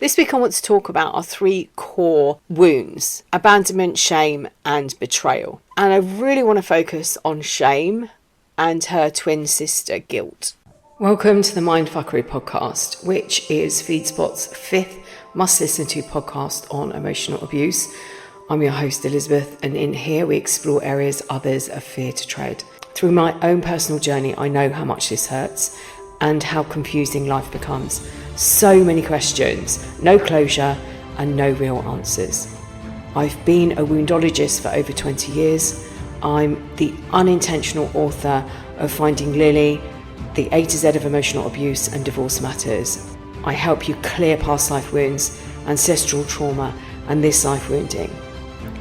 This week I want to talk about our 3 core wounds: abandonment, shame and betrayal. And I really want to focus on shame and her twin sister, guilt. Welcome to the Mindfuckery podcast, which is FeedSpot's 5th must-listen to podcast on emotional abuse. I'm your host Elizabeth, and in here we explore areas others are feared to tread. Through my own personal journey, I know how much this hurts and how confusing life becomes. So many questions, no closure and no real answers. I've been a woundologist for over 20 years. I'm the unintentional author of Finding Lily, the A to Z of emotional abuse and divorce matters. I help you clear past life wounds, ancestral trauma and this life wounding.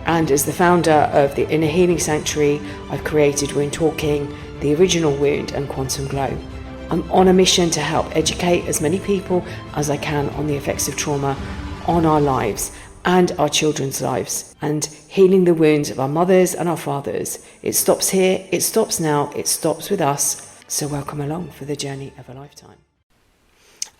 And as the founder of the Inner Healing Sanctuary, I've created Wound Talking, The Original Wound and Quantum Glow. I'm on a mission to help educate as many people as I can on the effects of trauma on our lives and our children's lives, and healing the wounds of our mothers and our fathers. It stops here, it stops now, it stops with us. So welcome along for the journey of a lifetime.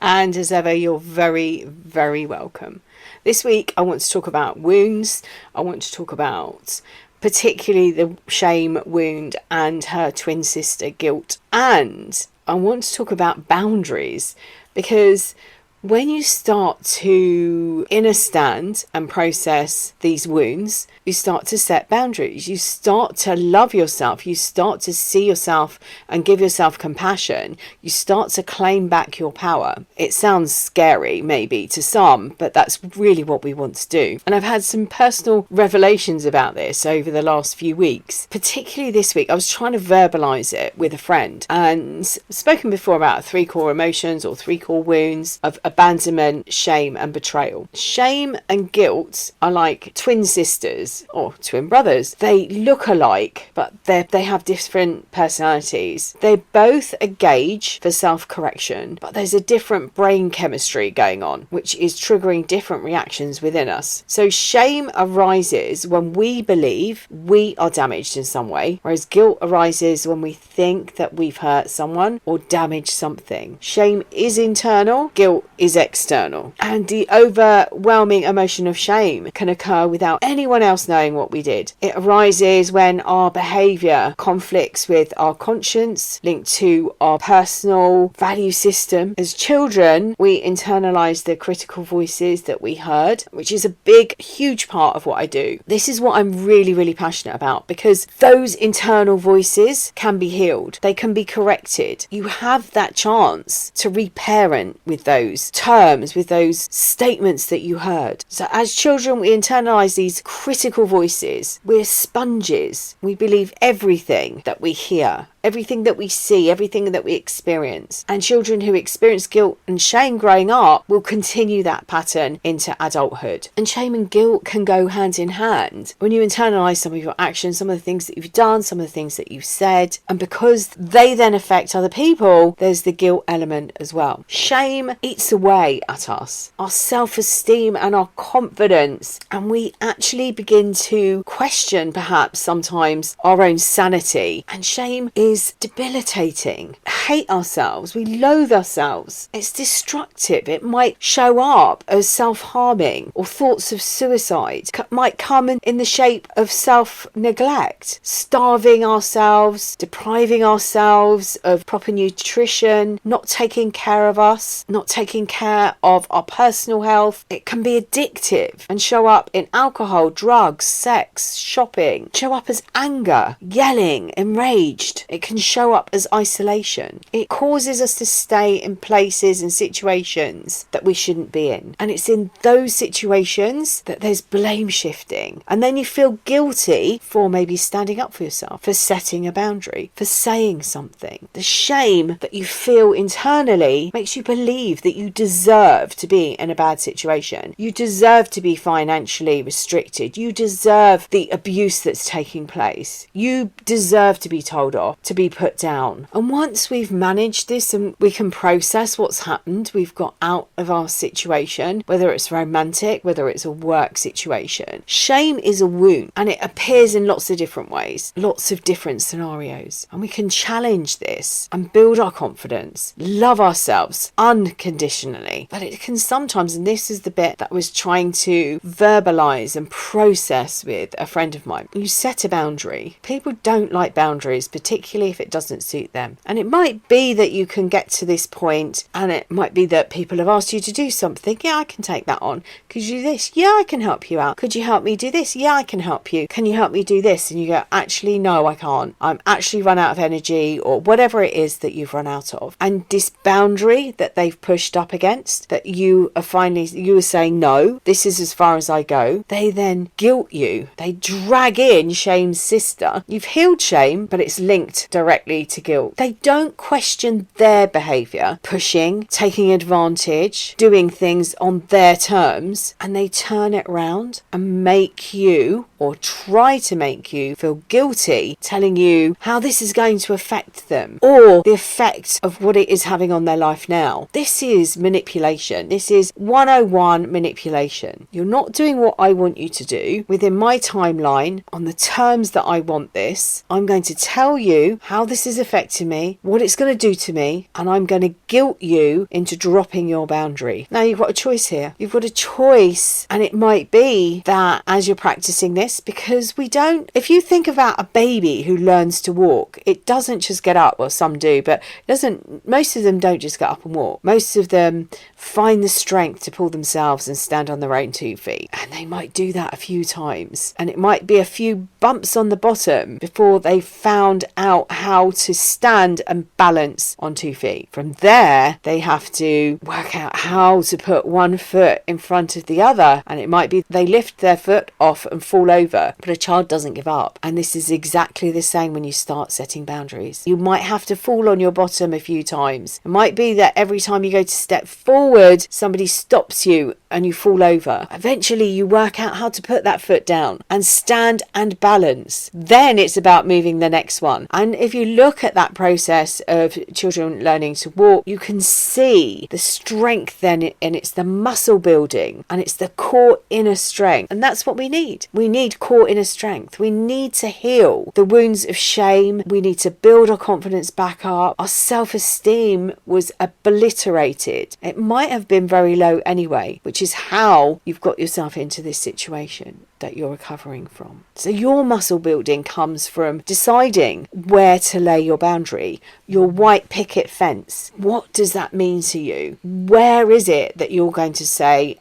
And as ever, you're very, very welcome. This week I want to talk about wounds. I want to talk about particularly the shame wound and her twin sister, guilt. And I want to talk about boundaries, because when you start to understand and process these wounds, you start to set boundaries. You start to love yourself. You start to see yourself and give yourself compassion. You start to claim back your power. It sounds scary maybe to some, but that's really what we want to do. And I've had some personal revelations about this over the last few weeks. Particularly this week, I was trying to verbalize it with a friend, and I've spoken before about 3 core emotions or 3 core wounds of abandonment, shame and betrayal. Shame and guilt are like twin sisters or twin brothers. They look alike, but they have different personalities. They both a gauge for self-correction, but there's a different brain chemistry going on, which is triggering different reactions within us. So shame arises when we believe we are damaged in some way, whereas guilt arises when we think that we've hurt someone or damaged something. Shame is internal, guilt is external. And the overwhelming emotion of shame can occur without anyone else knowing what we did. It arises when our behaviour conflicts with our conscience, linked to our personal value system. As children, we internalise the critical voices that we heard, which is a big, huge part of what I do. This is what I'm really, really passionate about, because those internal voices can be healed. They can be corrected. You have that chance to reparent with those terms, with those statements that you heard. So as children, we internalize these critical voices. We're sponges. We believe everything that we hear, everything that we see, everything that we experience. And children who experience guilt and shame growing up will continue that pattern into adulthood. And shame and guilt can go hand in hand. When you internalize some of your actions, some of the things that you've done, some of the things that you've said, and because they then affect other people, there's the guilt element as well. Shame eats away at us, our self-esteem and our confidence, and we actually begin to question perhaps sometimes our own sanity. And shame is debilitating. Hate ourselves, we loathe ourselves. It's destructive. It might show up as self-harming, or thoughts of suicide might come in the shape of self-neglect, starving ourselves, depriving ourselves of proper nutrition, not taking care of us, not taking care of our personal health. It can be addictive and show up in alcohol, drugs, sex, shopping, show up as anger, yelling, enraged. It can show up as isolation. It causes us to stay in places and situations that we shouldn't be in. And it's in those situations that there's blame shifting. And then you feel guilty for maybe standing up for yourself, for setting a boundary, for saying something. The shame that you feel internally makes you believe that you deserve to be in a bad situation. You deserve to be financially restricted. You deserve the abuse that's taking place. You deserve to be told off, to be put down. And once we've managed this and we can process what's happened, we've got out of our situation, whether it's romantic, whether it's a work situation. Shame is a wound and it appears in lots of different ways, lots of different scenarios. And we can challenge this and build our confidence, love ourselves unconditionally. But it can sometimes, and this is the bit that I was trying to verbalize and process with a friend of mine, you set a boundary. People don't like boundaries, particularly if it doesn't suit them. And it might be that you can get to this point and it might be that people have asked you to do something. Yeah, I can take that on. Could you do this? Yeah, I can help you out. Could you help me do this? Yeah, I can help you. Can you help me do this? And you go, actually, no, I can't. I'm actually run out of energy, or whatever it is that you've run out of. And this boundary that they've pushed up against, that you are saying, no, this is as far as I go. They then guilt you. They drag in shame's sister. You've healed shame, but it's linked directly to guilt. They don't question their behaviour, pushing, taking advantage, doing things on their terms, and they turn it around and make you, or try to make you, feel guilty, telling you how this is going to affect them, or the effect of what it is having on their life now. This is manipulation. This is 101 manipulation. You're not doing what I want you to do within my timeline on the terms that I want this. I'm going to tell you how this is affecting me, what it's going to do to me, and I'm going to guilt you into dropping your boundary. Now you've got a choice here. You've got a choice, and it might be that as you're practicing this, because if you think about a baby who learns to walk, it doesn't just get up. Well, some do, but most of them don't just get up and walk. Most of them find the strength to pull themselves and stand on their own 2 feet. And they might do that a few times. And it might be a few bumps on the bottom before they found out how to stand and balance on 2 feet. From there, they have to work out how to put one foot in front of the other. And it might be they lift their foot off and fall over. But a child doesn't give up. And this is exactly the same when you start setting boundaries. You might have to fall on your bottom a few times. It might be that every time you go to step forward, somebody stops you and you fall over. Eventually you work out how to put that foot down and stand and balance. Then it's about moving the next one. And if you look at that process of children learning to walk, you can see the strength then, and it's the muscle building and it's the core inner strength. And that's what we need. We need core inner strength. We need to heal the wounds of shame. We need to build our confidence back up. Our self-esteem was obliterated. It might have been very low anyway, which is how you've got yourself into this situation that you're recovering from. So your muscle building comes from deciding where to lay your boundary, your white picket fence. What does that mean to you? Where is it that you're going to say,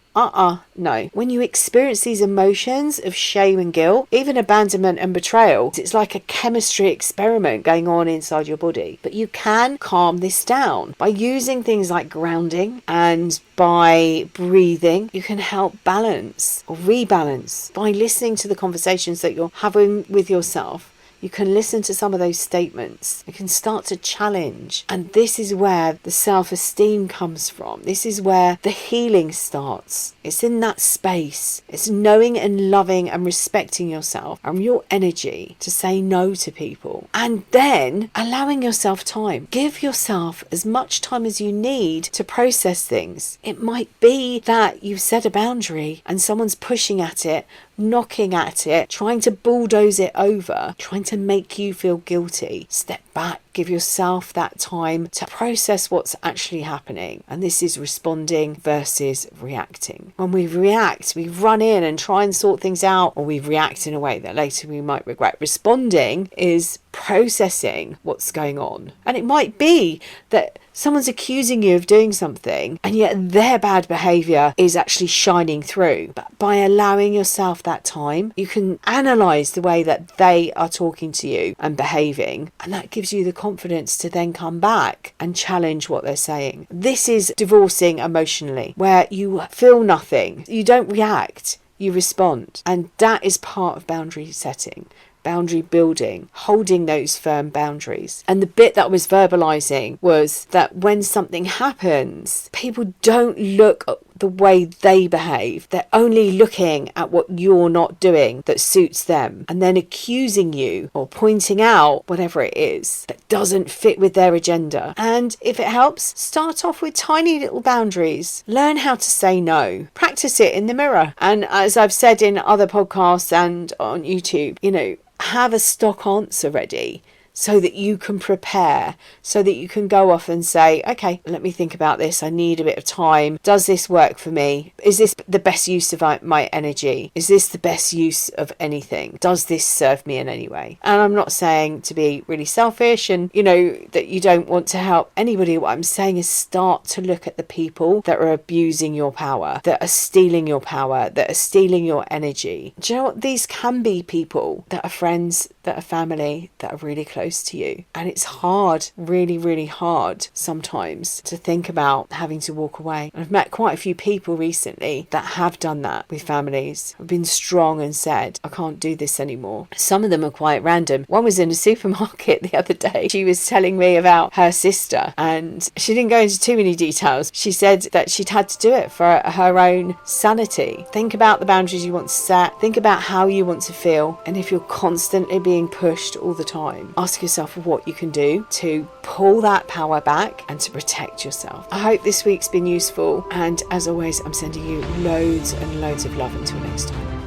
no. When you experience these emotions of shame and guilt, even abandonment and betrayal, it's like a chemistry experiment going on inside your body. But you can calm this down by using things like grounding and by breathing. You can help balance or rebalance by listening to the conversations that you're having with yourself. You can listen to some of those statements. You can start to challenge. And this is where the self-esteem comes from. This is where the healing starts. It's in that space. It's knowing and loving and respecting yourself and your energy to say no to people. And then allowing yourself time. Give yourself as much time as you need to process things. It might be that you've set a boundary and someone's pushing at it, knocking at it, trying to bulldoze it over, trying to make you feel guilty. Step back, give yourself that time to process what's actually happening. And this is responding versus reacting. When we react, we run in and try and sort things out, or we react in a way that later we might regret. Responding is processing what's going on. And it might be that someone's accusing you of doing something and yet their bad behaviour is actually shining through. But by allowing yourself that time, you can analyse the way that they are talking to you and behaving, and that gives you the confidence to then come back and challenge what they're saying. This is divorcing emotionally, where you feel nothing, you don't react, you respond. And that is part of boundary setting. Boundary building, holding those firm boundaries. And the bit that I was verbalizing was that when something happens, people don't look the way they behave. They're only looking at what you're not doing that suits them, and then accusing you or pointing out whatever it is that doesn't fit with their agenda. And if it helps, start off with tiny little boundaries. Learn how to say no. Practice it in the mirror. And as I've said in other podcasts and on YouTube, have a stock answer ready, so that you can prepare, so that you can go off and say, okay, let me think about this. I need a bit of time. Does this work for me? Is this the best use of my energy? Is this the best use of anything? Does this serve me in any way? And I'm not saying to be really selfish and, that you don't want to help anybody. What I'm saying is start to look at the people that are abusing your power, that are stealing your power, that are stealing your energy. Do you know what? These can be people that are friends, that are family, that are really close to you. And it's hard, really, really hard sometimes to think about having to walk away. I've met quite a few people recently that have done that with families, have been strong and said, I can't do this anymore. Some of them are quite random. One was in a supermarket the other day. She was telling me about her sister, and she didn't go into too many details. She said that she'd had to do it for her own sanity. Think about the boundaries you want to set. Think about how you want to feel. And if you're constantly being pushed all the time, ask yourself what you can do to pull that power back and to protect yourself. I hope this week's been useful, and as always, I'm sending you loads and loads of love until next time.